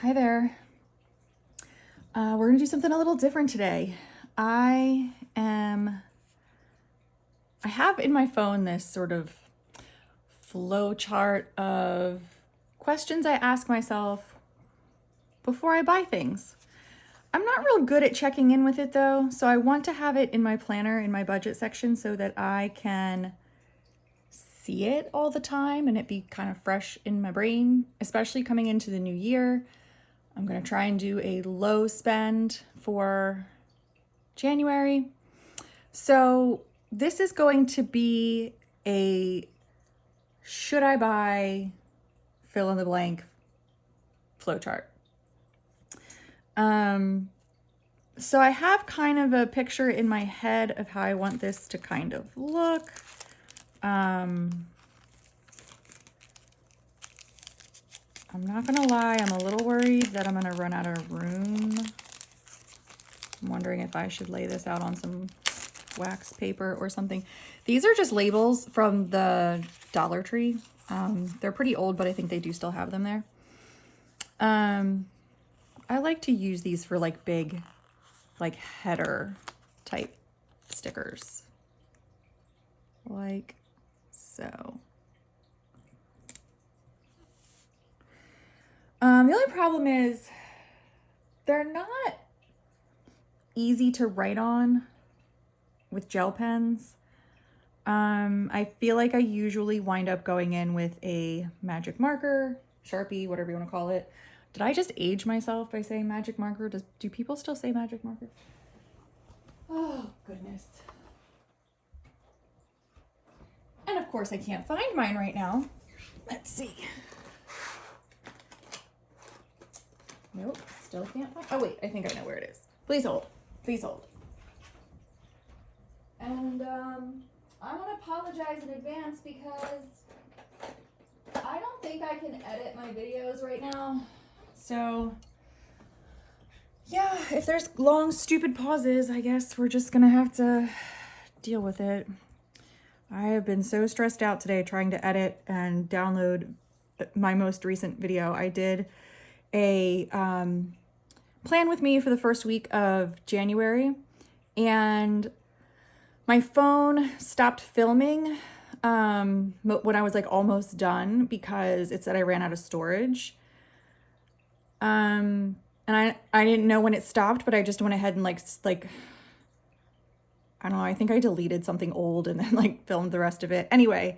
Hi there. We're gonna do something a little different today. I have in my phone this sort of flow chart of questions I ask myself before I buy things. I'm not real good at checking in with it though, so I want to have it in my planner in my budget section so that I can see it all the time and it be kind of fresh in my brain, especially coming into the new year. I'm going to try and do a low spend for January. So this is going to be a should I buy fill in the blank flowchart. So I have kind of a picture in my head of how I want this to kind of look. I'm not gonna lie, I'm a little worried that I'm gonna run out of room. I'm wondering if I should lay this out on some wax paper or something. These are just labels from the Dollar Tree. They're pretty old, but I think they do still have them there. I like to use these for like big, like header type stickers. Like so. The only problem is they're not easy to write on with gel pens. I feel like I usually wind up going in with a magic marker, Sharpie, whatever you want to call it. Did I just age myself by saying magic marker? Do people still say magic marker? Oh, goodness. And of course I can't find mine right now. Let's see. Nope, still can't find. Oh wait, I think I know where it is. Please hold. Please hold. And I want to apologize in advance because I don't think I can edit my videos right now. So yeah, if there's long stupid pauses, I guess we're just gonna have to deal with it. I have been so stressed out today trying to edit and download my most recent video. I did a plan with me for the first week of January, and my phone stopped filming when I was like almost done because it said I ran out of storage. And I didn't know when it stopped, but I just went ahead and like I don't know, I think I deleted something old and then like filmed the rest of it. Anyway,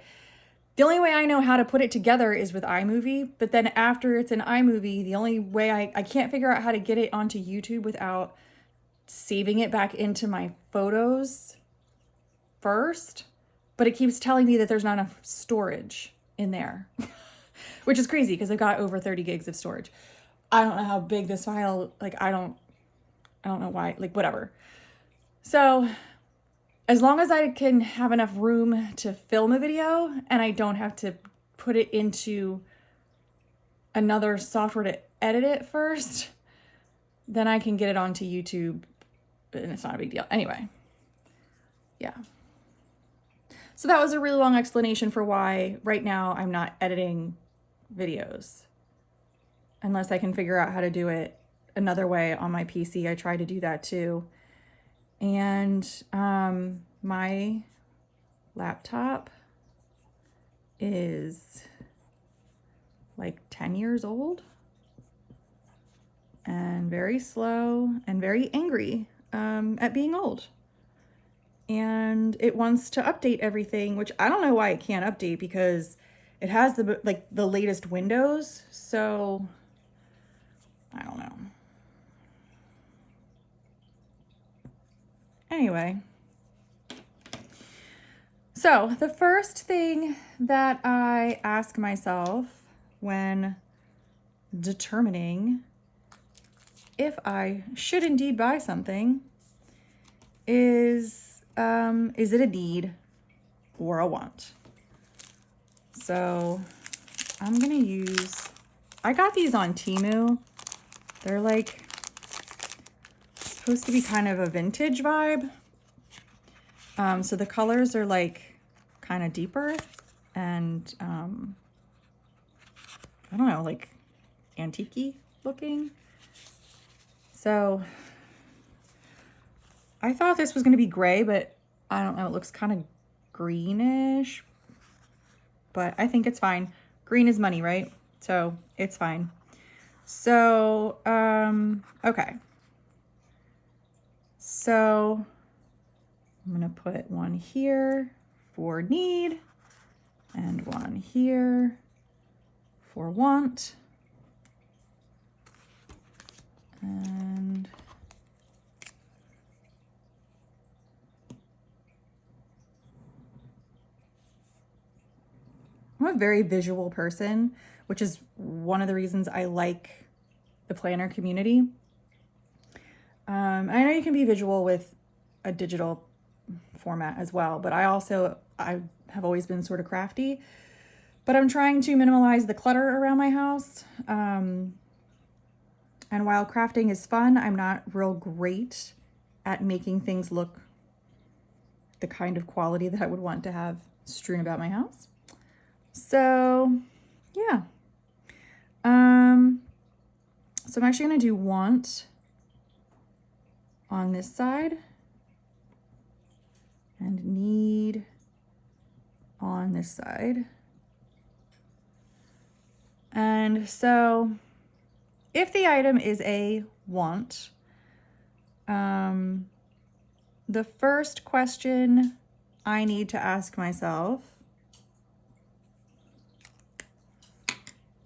the only way I know how to put it together is with iMovie, but then after it's in iMovie, the only way I can't figure out how to get it onto YouTube without saving it back into my photos first, but it keeps telling me that there's not enough storage in there, which is crazy because I've got over 30 gigs of storage. I don't know how big this file, like I don't know why, like whatever. So as long as I can have enough room to film a video and I don't have to put it into another software to edit it first, then I can get it onto YouTube and it's not a big deal. Anyway, yeah. So that was a really long explanation for why right now I'm not editing videos. Unless I can figure out how to do it another way on my PC. I try to do that too. And my laptop is like 10 years old and very slow and very angry at being old. And it wants to update everything, which I don't know why it can't update because it has the latest Windows. So I don't know. Anyway, so the first thing that I ask myself when determining if I should indeed buy something is it a need or a want? So I'm gonna I got these on Temu. They're like supposed to be kind of a vintage vibe. So the colors are like kind of deeper and I don't know, like antique-y, looking. So I thought this was going to be gray, but I don't know. It looks kind of greenish, but I think it's fine. Green is money, right? So it's fine. So, okay. So I'm going to put one here for need and one here for want. And I'm a very visual person, which is one of the reasons I like the planner community. I know you can be visual with a digital format as well, but I have always been sort of crafty, but I'm trying to minimize the clutter around my house. And while crafting is fun, I'm not real great at making things look the kind of quality that I would want to have strewn about my house. So yeah. So I'm actually going to do want on this side and need on this side. And so if the item is a want, the first question I need to ask myself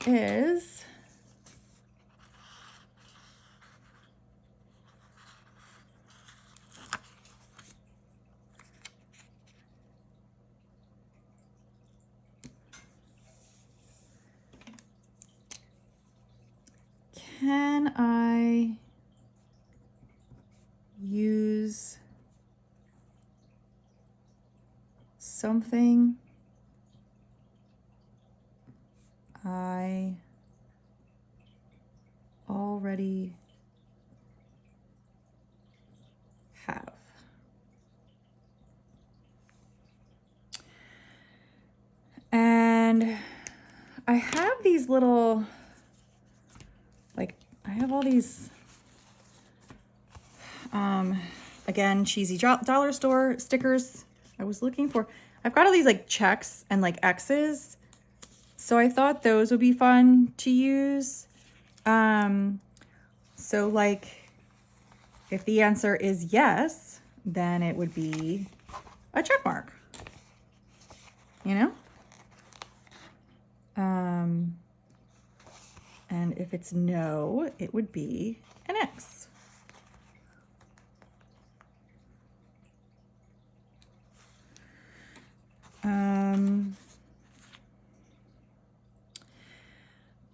is, can I use something I already have? And I have these little, like, I have all these, again, cheesy dollar store stickers I was looking for. I've got all these like checks and like X's. So I thought those would be fun to use. So like, if the answer is yes, then it would be a check mark, you know? And if it's no, it would be an X.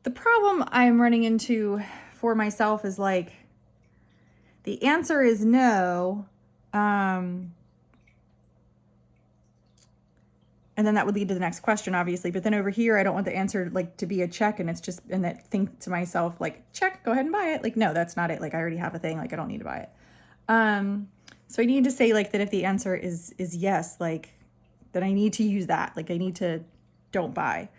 The problem I'm running into for myself is like, the answer is no, and then that would lead to the next question, obviously. But then over here, I don't want the answer like to be a check, and it's just, and that think to myself like, check, go ahead and buy it. Like, no, that's not it. Like, I already have a thing. Like, I don't need to buy it. So I need to say like that if the answer is yes, like, then I need to use that. Like, I need to don't buy.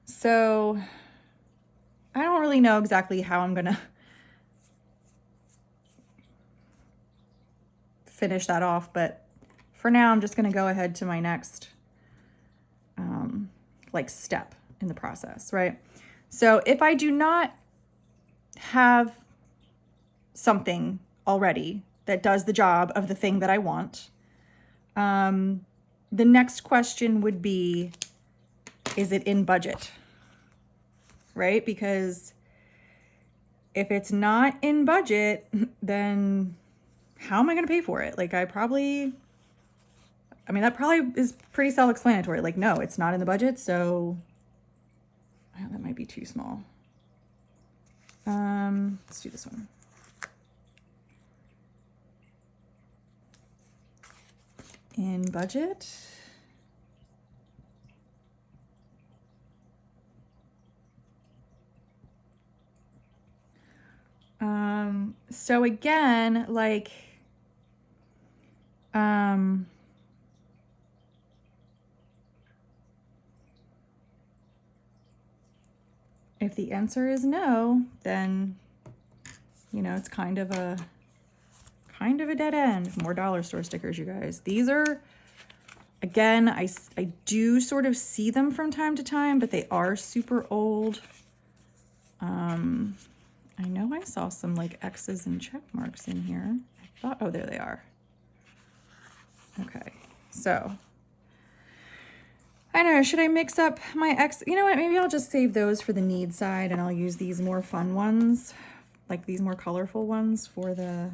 So I don't really know exactly how I'm gonna finish that off, but for now, I'm just going to go ahead to my next like step in the process, right? So if I do not have something already that does the job of the thing that I want, the next question would be, is it in budget, right? Because if it's not in budget, then how am I going to pay for it? Like, that probably is pretty self-explanatory. Like, no, it's not in the budget, so oh, that might be too small. Let's do this one. In budget. So again, like, If the answer is no, then, you know, it's kind of a dead end. More dollar store stickers, you guys. These are, again, I do sort of see them from time to time, but they are super old. I know I saw some like X's and check marks in here. I thought, oh, there they are. Okay, so I don't know, should I mix up my X? You know what, maybe I'll just save those for the need side and I'll use these more fun ones, like these more colorful ones for the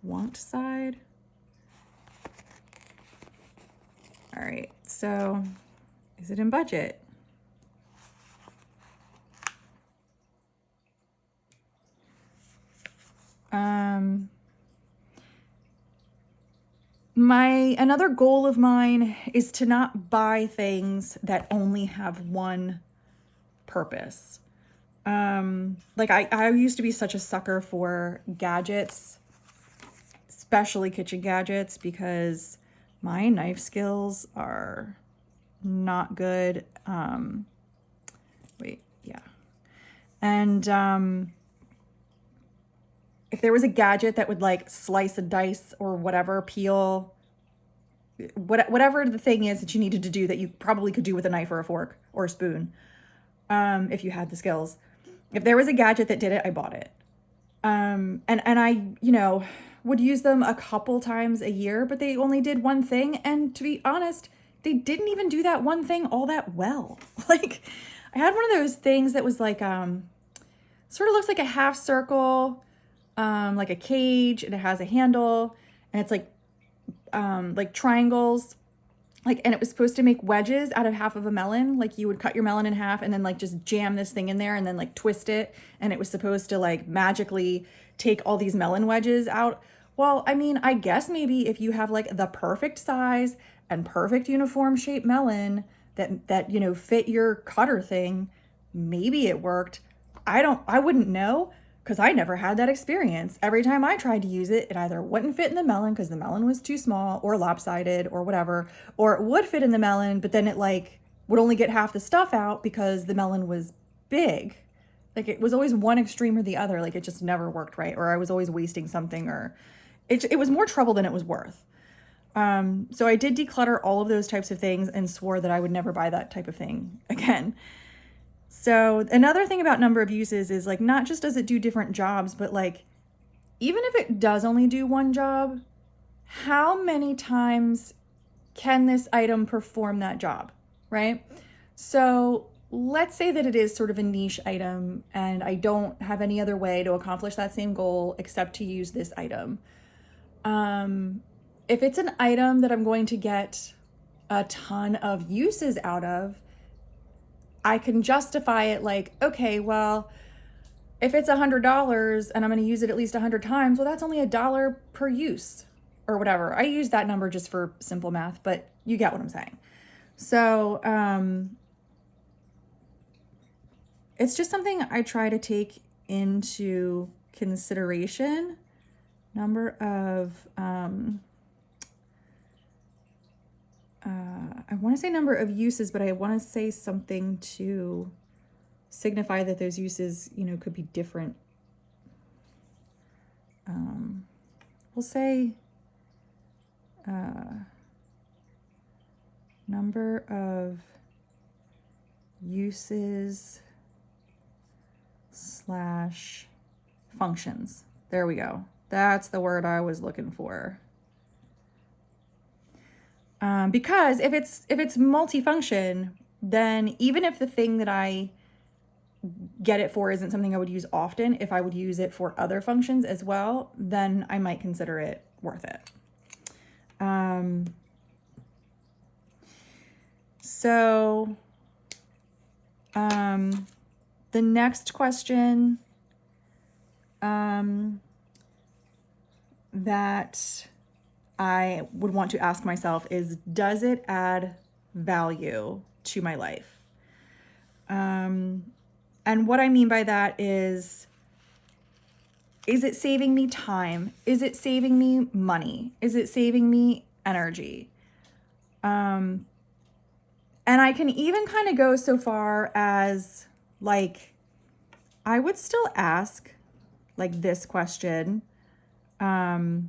want side. All right, so is it in budget? Another goal of mine is to not buy things that only have one purpose. Like I used to be such a sucker for gadgets, especially kitchen gadgets, because my knife skills are not good. Wait, yeah. And if there was a gadget that would like slice and dice or whatever, peel, whatever the thing is that you needed to do that you probably could do with a knife or a fork or a spoon, if you had the skills. If there was a gadget that did it, I bought it. And I, you know, would use them a couple times a year, but they only did one thing. And to be honest, they didn't even do that one thing all that well. Like I had one of those things that was like, sort of looks like a half circle, like a cage, and it has a handle, and it's like triangles, like, and it was supposed to make wedges out of half of a melon. Like you would cut your melon in half and then like just jam this thing in there and then like twist it. And it was supposed to like magically take all these melon wedges out. Well, I mean, I guess maybe if you have like the perfect size and perfect uniform shaped melon that, you know, fit your cutter thing, maybe it worked. I wouldn't know, because I never had that experience. Every time I tried to use it, it either wouldn't fit in the melon because the melon was too small or lopsided or whatever, or it would fit in the melon, but then it like would only get half the stuff out because the melon was big. Like it was always one extreme or the other. Like it just never worked right, or I was always wasting something, or it was more trouble than it was worth. So I did declutter all of those types of things and swore that I would never buy that type of thing again. So another thing about number of uses is like, not just does it do different jobs, but like, even if it does only do one job, how many times can this item perform that job, right? So let's say that it is sort of a niche item and I don't have any other way to accomplish that same goal except to use this item. If it's an item that I'm going to get a ton of uses out of, I can justify it like, okay, well, if it's $100 and I'm going to use it at least 100 times, well, that's only $1 per use or whatever. I use that number just for simple math, but you get what I'm saying. So it's just something I try to take into consideration. Number of, I want to say number of uses, but I want to say something to signify that those uses, you know, could be different. We'll say number of uses slash functions. There we go. That's the word I was looking for. Because if it's multifunction, then even if the thing that I get it for isn't something I would use often, if I would use it for other functions as well, then I might consider it worth it. So the next question that I would want to ask myself is, does it add value to my life? And what I mean by that is it saving me time? Is it saving me money? Is it saving me energy? And I can even kind of go so far as like, I would still ask like this question. Like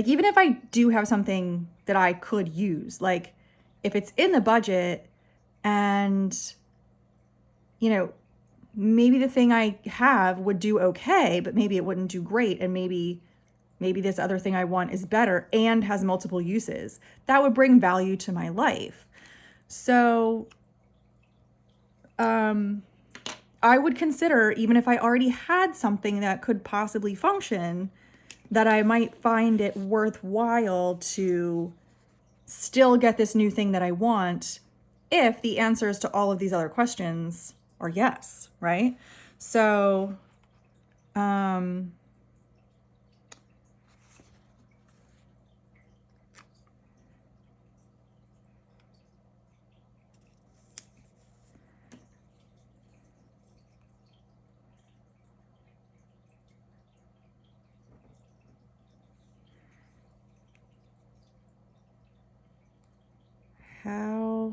even if I do have something that I could use, like if it's in the budget and, you know, maybe the thing I have would do okay, but maybe it wouldn't do great. And maybe this other thing I want is better and has multiple uses. That would bring value to my life. So, I would consider, even if I already had something that could possibly function, that I might find it worthwhile to still get this new thing that I want if the answers to all of these other questions are yes, right? So, how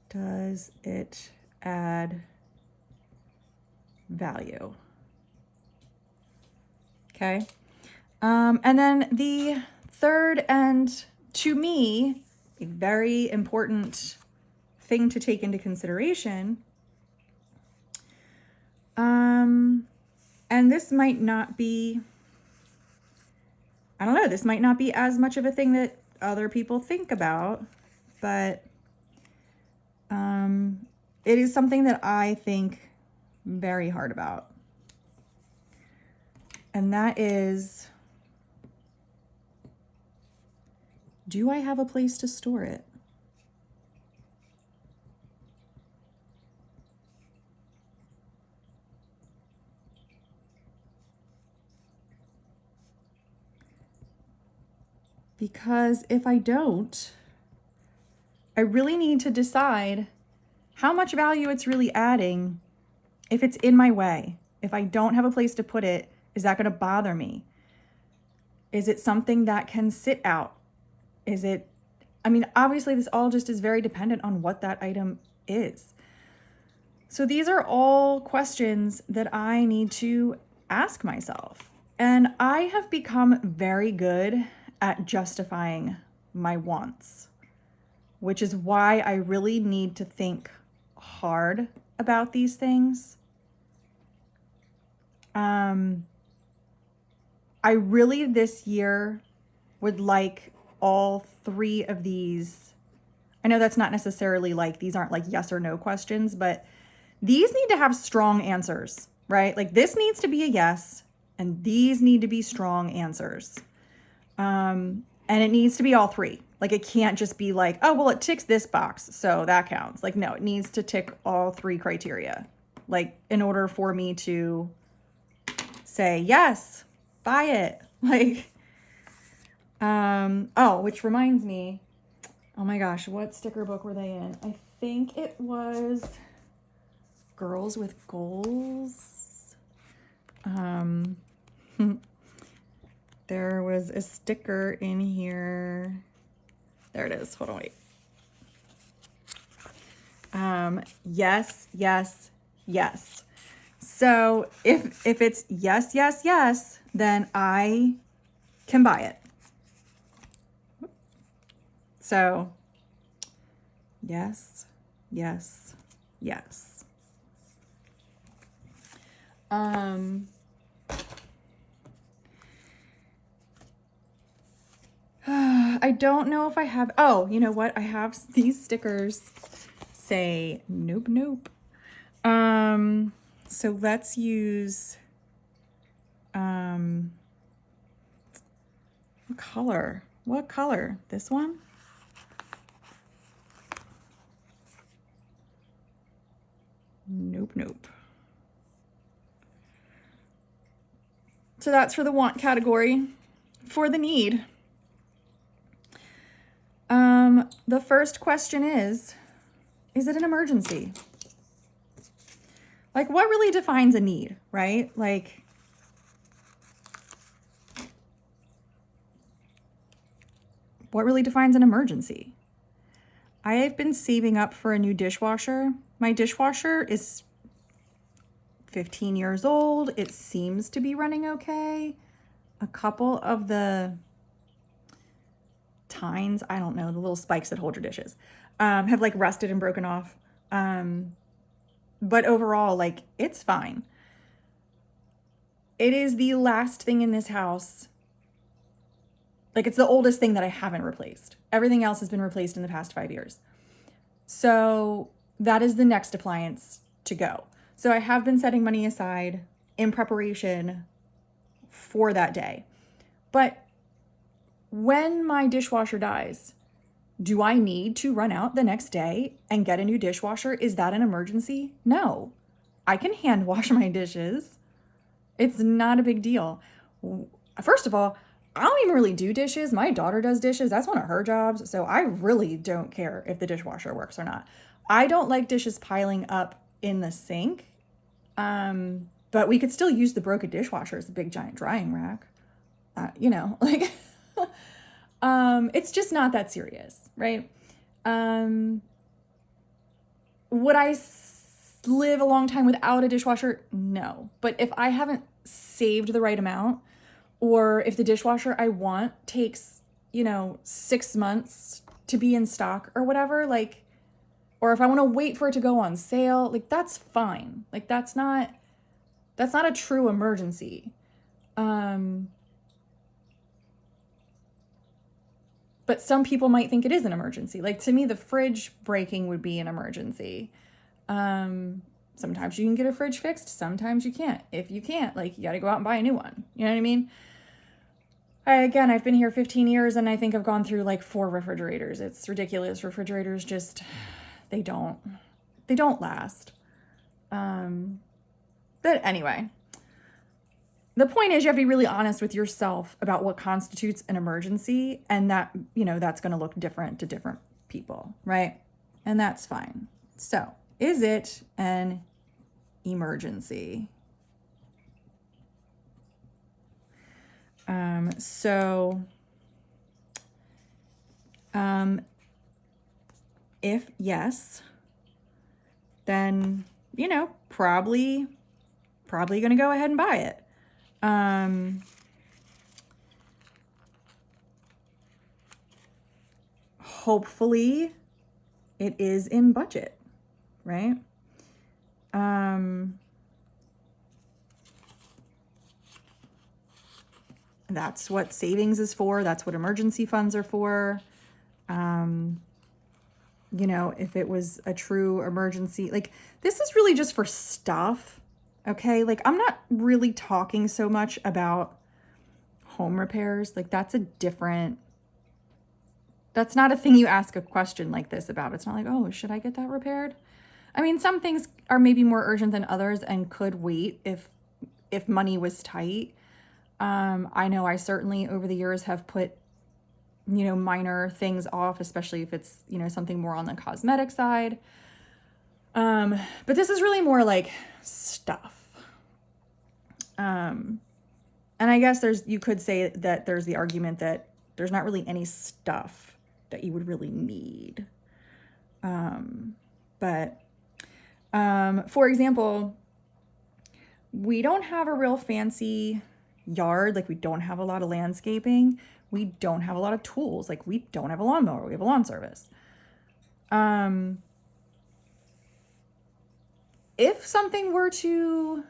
does it add value? Okay. And then the third, and to me, a very important thing to take into consideration, and this might not be, I don't know, this might not be as much of a thing that other people think about, but it is something that I think very hard about. And that is, do I have a place to store it? Because if I don't, I really need to decide how much value it's really adding if it's in my way. If I don't have a place to put it, is that going to bother me? Is it something that can sit out? Is it, I mean, obviously this all just is very dependent on what that item is. So these are all questions that I need to ask myself. And I have become very good at justifying my wants, which is why I really need to think hard about these things. I really this year would like all three of these. I know that's not necessarily like, these aren't like yes or no questions, but these need to have strong answers, right? Like this needs to be a yes, and these need to be strong answers. And it needs to be all three. Like it can't just be like, oh, well, it ticks this box, so that counts. Like, no, it needs to tick all three criteria. Like in order for me to say, yes, buy it. Like, oh, which reminds me, oh my gosh, what sticker book were they in? I think it was Girls with Goals. There was a sticker in here. There it is. Hold on, wait. Yes, yes, yes. So if it's yes, yes, yes, then I can buy it. So yes, yes, yes. I don't know if I have, oh, you know what? I have these stickers say nope, nope. So let's use, what color? What color? This one? Nope, nope. So that's for the want category. For the need, the first question is it an emergency? Like, what really defines a need, right? Like, what really defines an emergency? I have been saving up for a new dishwasher. My dishwasher is 15 years old. It seems to be running okay. A couple of the tines, I don't know, the little spikes that hold your dishes, have like rusted and broken off. But overall, like, it's fine. It is the last thing in this house. Like, it's the oldest thing that I haven't replaced. Everything else has been replaced in the past 5 years. So that is the next appliance to go. So I have been setting money aside in preparation for that day. But when my dishwasher dies, do I need to run out the next day and get a new dishwasher? Is that an emergency? No. I can hand wash my dishes. It's not a big deal. First of all, I don't even really do dishes. My daughter does dishes. That's one of her jobs. So I really don't care if the dishwasher works or not. I don't like dishes piling up in the sink. But we could still use the broken dishwasher as a big giant drying rack. Like, it's just not that serious, right? Would I live a long time without a dishwasher? No. But if I haven't saved the right amount, or if the dishwasher I want takes, 6 months to be in stock or whatever, like, or if I want to wait for it to go on sale, like, that's fine. Like, that's not a true emergency. But some people might think it is an emergency. Like, to me, the fridge breaking would be an emergency. Sometimes you can get a fridge fixed. Sometimes you can't. If you can't, like, you got to go out and buy a new one. You know what I mean? I've been here 15 years and I think I've gone through like 4 refrigerators. It's ridiculous. Refrigerators just, they don't last. But anyway, the point is you have to be really honest with yourself about what constitutes an emergency, and that, that's going to look different to different people, right? And that's fine. So, is it an emergency? If yes, then, probably going to go ahead and buy it. Hopefully it is in budget, right? That's what savings is for. That's what emergency funds are for. If it was a true emergency, like, this is really just for stuff. Okay. Like, I'm not really talking so much about home repairs. Like, that's not a thing you ask a question like this about. It's not like, oh, should I get that repaired? I mean, some things are maybe more urgent than others and could wait if money was tight. I know I certainly over the years have put, minor things off, especially if it's, something more on the cosmetic side. But this is really more like stuff. And I guess you could say that there's the argument that there's not really any stuff that you would really need. But for example, we don't have a real fancy yard. Like, we don't have a lot of landscaping. We don't have a lot of tools. Like, we don't have a lawnmower. We have a lawn service. If something were to,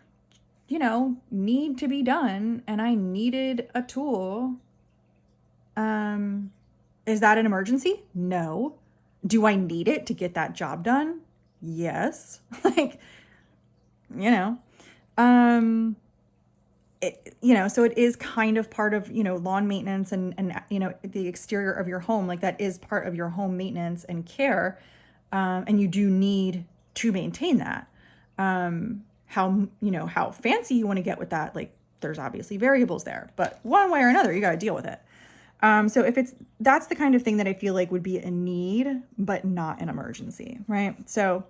need to be done and I needed a tool, is that an emergency? No. Do I need it to get that job done? Yes. Like, so it is kind of part of, lawn maintenance and, the exterior of your home. Like, that is part of your home maintenance and care. And you do need to maintain that. How fancy you want to get with that, like, there's obviously variables there, but one way or another, you got to deal with it. So if that's the kind of thing that I feel like would be a need, but not an emergency, right? So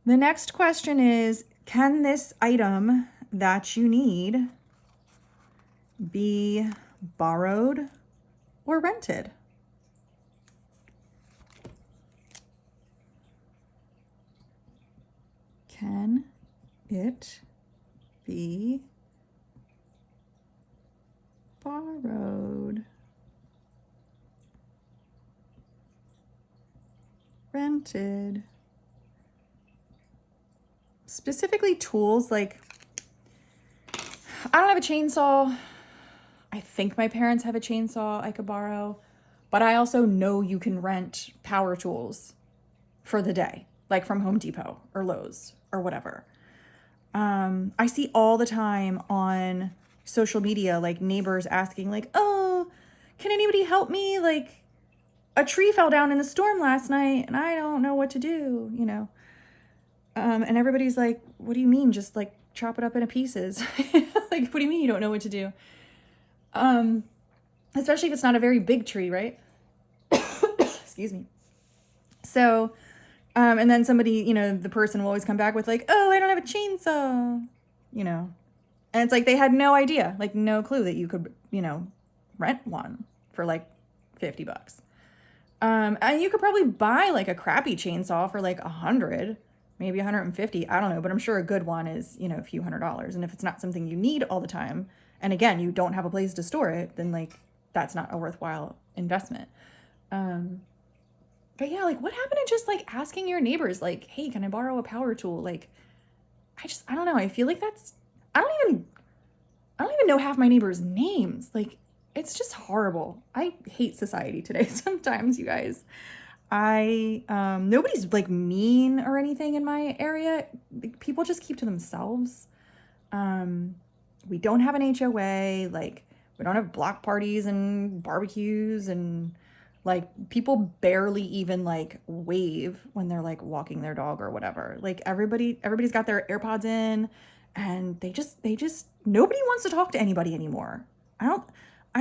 the next question is, can this item that you need be borrowed or rented? Can it be borrowed, rented? Specifically tools, like, I don't have a chainsaw. I think my parents have a chainsaw I could borrow, but I also know you can rent power tools for the day, like from Home Depot or Lowe's or whatever. I see all the time on social media, like neighbors asking like, oh, can anybody help me? Like, a tree fell down in the storm last night and I don't know what to do, you know? And everybody's like, what do you mean? Just like chop it up into pieces. Like, what do you mean you don't know what to do? Especially if it's not a very big tree, right? Excuse me. So, and then somebody, you know, the person will always come back with like, oh, I don't have a chainsaw, you know? And it's like, they had no idea, like no clue that you could, you know, rent one for like $50. And you could probably buy like a crappy chainsaw for like 100, maybe 150. I don't know, but I'm sure a good one is, you know, a few $100s. And if it's not something you need all the time, and again, you don't have a place to store it, then like that's not a worthwhile investment. But yeah, like what happened to just like asking your neighbors, like, hey, can I borrow a power tool? Like, I don't know. I feel like I don't even know half my neighbors' names. Like, it's just horrible. I hate society today sometimes, you guys. Nobody's like mean or anything in my area. People just keep to themselves. We don't have an HOA. Like, we don't have block parties and barbecues, and like people barely even like wave when they're like walking their dog or whatever. Like everybody's got their AirPods in, and they just nobody wants to talk to anybody anymore. I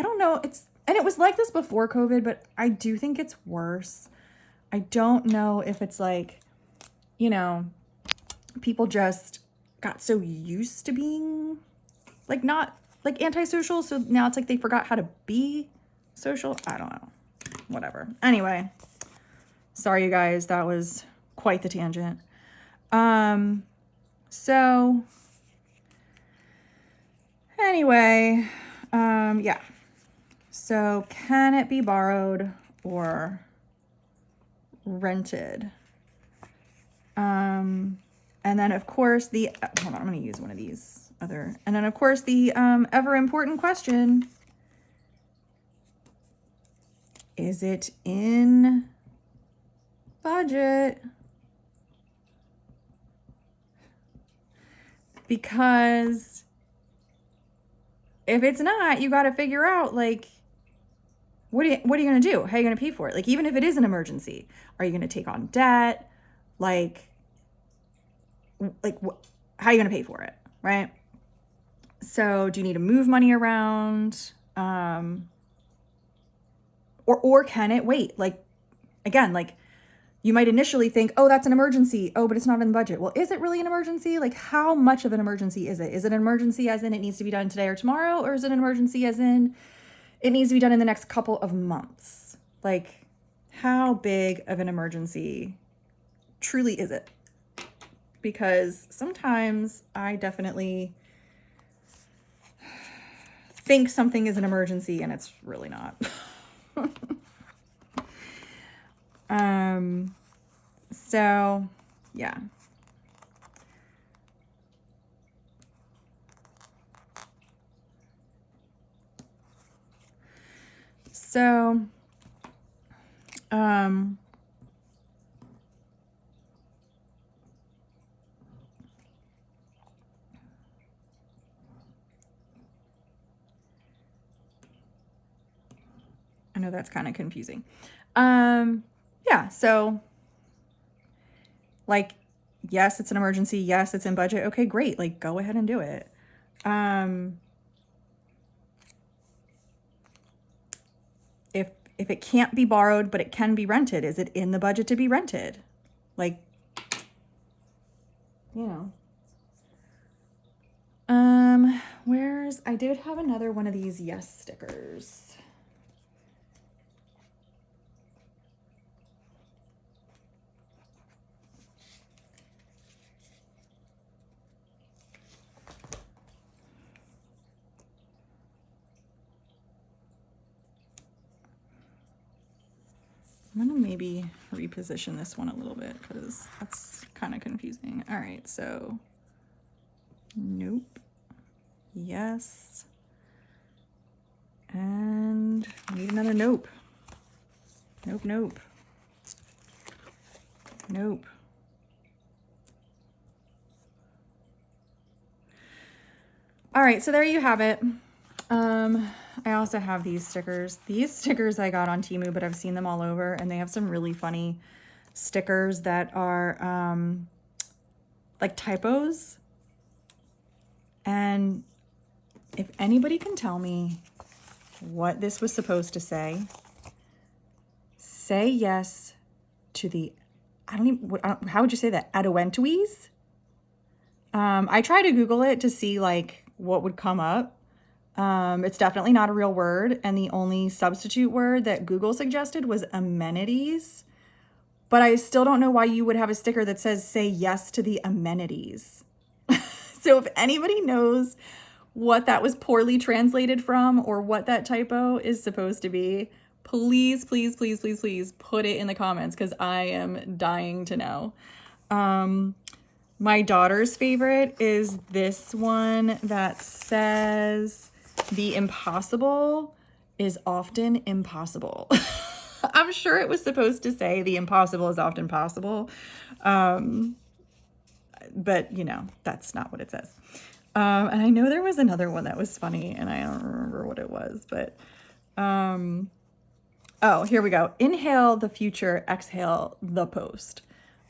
don't know. And it was like this before COVID, but I do think it's worse. I don't know if it's like, you know, people just got so used to being like not like antisocial, so now it's like they forgot how to be social. I don't know. Whatever. Anyway, sorry you guys, that was quite the tangent. So anyway, yeah. So can it be borrowed or rented? And then of course hold on, I'm going to use one of these and then of course the ever important question, is it in budget? Because if it's not, you got to figure out like, what are you going to do? How are you going to pay for it? Like, even if it is an emergency, are you going to take on debt? Like how are you going to pay for it? Right? So do you need to move money around? Or can it wait? Like, again, like you might initially think, oh, that's an emergency. Oh, but it's not in the budget. Well, is it really an emergency? Like, how much of an emergency is it? Is it an emergency as in it needs to be done today or tomorrow? Or is it an emergency as in it needs to be done in the next couple of months? Like, how big of an emergency truly is it? Because sometimes I definitely think something is an emergency and it's really not. So yeah. So, I know that's kind of confusing. Yeah, so like, yes, it's an emergency. Yes, it's in budget. Okay, great. Like, go ahead and do it. If it can't be borrowed, but it can be rented, is it in the budget to be rented? Like, you know. I did have another one of these yes stickers. I'm gonna maybe reposition this one a little bit because that's kind of confusing. All right, so nope, yes, and need another nope. Nope, nope, nope. All right, so there you have it. I also have these stickers. These stickers I got on Temu, but I've seen them all over, and they have some really funny stickers that are like typos. And if anybody can tell me what this was supposed to say yes to the, how would you say that? Adoentues? I tried to Google it to see like what would come up. It's definitely not a real word, and the only substitute word that Google suggested was amenities. But I still don't know why you would have a sticker that says say yes to the amenities. So if anybody knows what that was poorly translated from or what that typo is supposed to be, please, please, please, please, please put it in the comments because I am dying to know. My daughter's favorite is this one that says the impossible is often impossible. I'm sure it was supposed to say the impossible is often possible. But you know, that's not what it says. And I know there was another one that was funny and I don't remember what it was, but, oh, here we go. Inhale the future, exhale the post.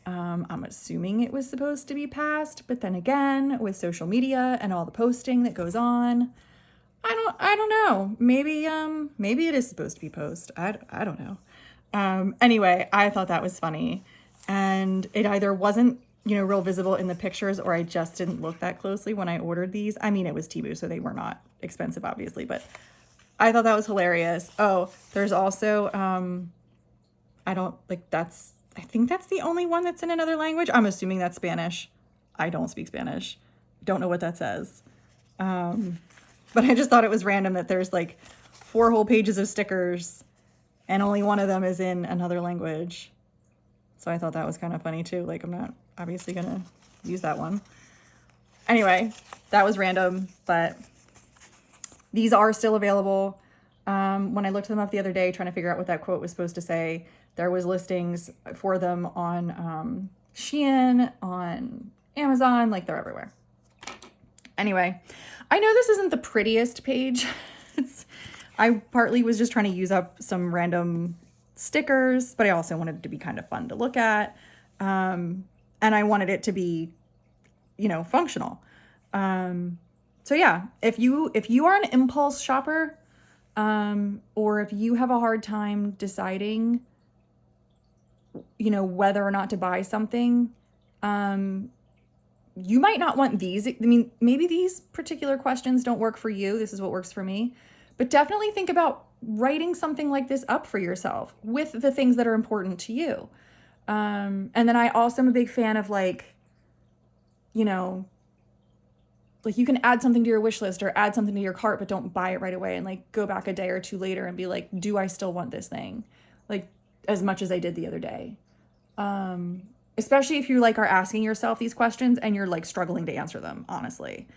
I'm assuming it was supposed to be past, but then again, with social media and all the posting that goes on, I don't know. Maybe it is supposed to be post. I don't know. Anyway, I thought that was funny, and it either wasn't, you know, real visible in the pictures, or I just didn't look that closely when I ordered these. I mean, it was Temu, so they were not expensive, obviously, but I thought that was hilarious. Oh, there's also, I think that's the only one that's in another language. I'm assuming that's Spanish. I don't speak Spanish. Don't know what that says. But I just thought it was random that there's like 4 whole pages of stickers and only one of them is in another language. So I thought that was kind of funny too. Like, I'm not obviously gonna use that one. Anyway, that was random, but these are still available. When I looked them up the other day, trying to figure out what that quote was supposed to say, there was listings for them on Shein, on Amazon, like they're everywhere. Anyway, I know this isn't the prettiest page. I partly was just trying to use up some random stickers, but I also wanted it to be kind of fun to look at. And I wanted it to be, you know, functional. So yeah, if you are an impulse shopper, or if you have a hard time deciding, you know, whether or not to buy something, you might not want these. I mean, maybe these particular questions don't work for you. This is what works for me. But definitely think about writing something like this up for yourself with the things that are important to you. And then I also am a big fan of, like, you know, like you can add something to your wish list or add something to your cart, but don't buy it right away, and like go back a day or two later and be like, do I still want this thing? Like, as much as I did the other day. Especially if you like are asking yourself these questions and you're like struggling to answer them, honestly.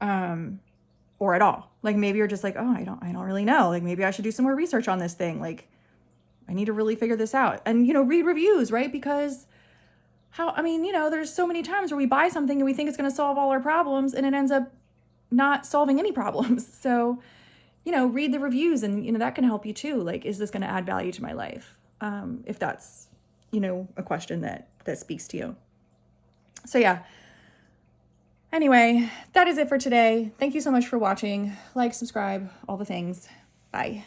Or at all. Like maybe you're just like, oh, I don't really know. Like maybe I should do some more research on this thing. Like I need to really figure this out. And, you know, read reviews, right? Because there's so many times where we buy something and we think it's going to solve all our problems and it ends up not solving any problems. So, you know, read the reviews and, you know, that can help you too. Like, is this going to add value to my life? If that's, you know, a question that speaks to you. So yeah. Anyway, that is it for today. Thank you so much for watching. Like, subscribe, all the things. Bye.